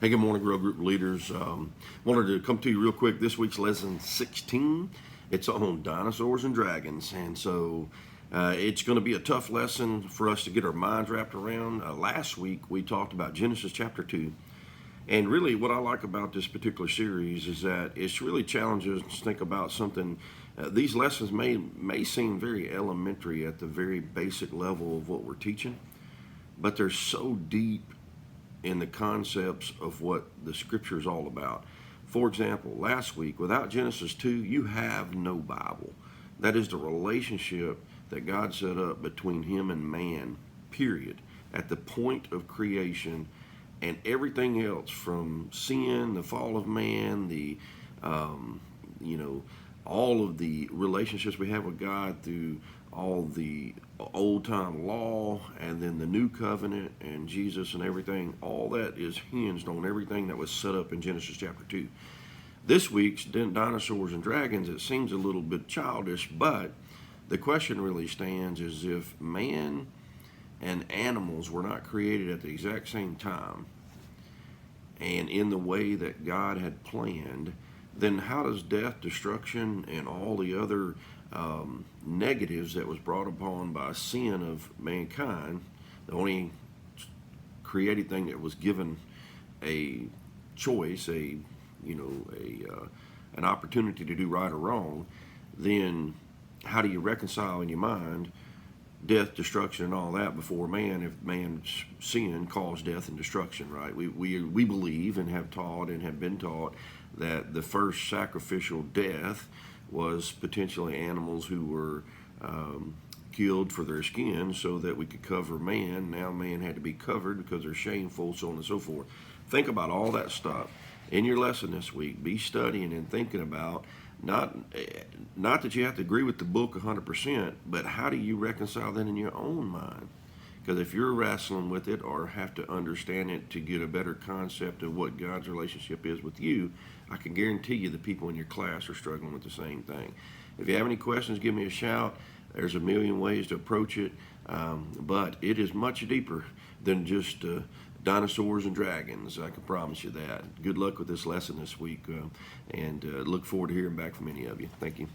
Hey, good morning, Grow Group leaders. Wanted to come to you real quick. This week's lesson 16. It's on dinosaurs and dragons, and so it's going to be a tough lesson for us to get our minds wrapped around. Last week we talked about Genesis chapter 2, and really what I like about this particular series is that it's really challenges us to think about something. These lessons may seem very elementary at the very basic level of what we're teaching, but they're so deep in the concepts of what the scripture is all about. For example, last week, without Genesis 2, you have no Bible. That is the relationship that God set up between him and man, period, at the point of creation, and everything else from sin, the fall of man, all of the relationships we have with God through all the old time law and then the new covenant and Jesus and everything, all that is hinged on everything that was set up in Genesis chapter 2. This week's dinosaurs and dragons, it seems a little bit childish, but the question really stands is if man and animals were not created at the exact same time and in the way that God had planned, then how does death, destruction, and all the other negatives that was brought upon by sin of mankind, the only created thing that was given a choice, an opportunity to do right or wrong, then how do you reconcile in your mind death, destruction, and all that before man, if man's sin caused death and destruction, right? We believe and have taught and have been taught that the first sacrificial death was potentially animals who were killed for their skin so that we could cover man. Now man had to be covered because they're shameful, so on and so forth. Think about all that stuff in your lesson this week. Be studying and thinking about not that you have to agree with the book 100%, but how do you reconcile that in your own mind? Because if you're wrestling with it or have to understand it to get a better concept of what God's relationship is with you, I can guarantee you the people in your class are struggling with the same thing. If you have any questions, give me a shout. There's a million ways to approach it, but it is much deeper than just dinosaurs and dragons. I can promise you that. Good luck with this lesson this week, and look forward to hearing back from any of you. Thank you.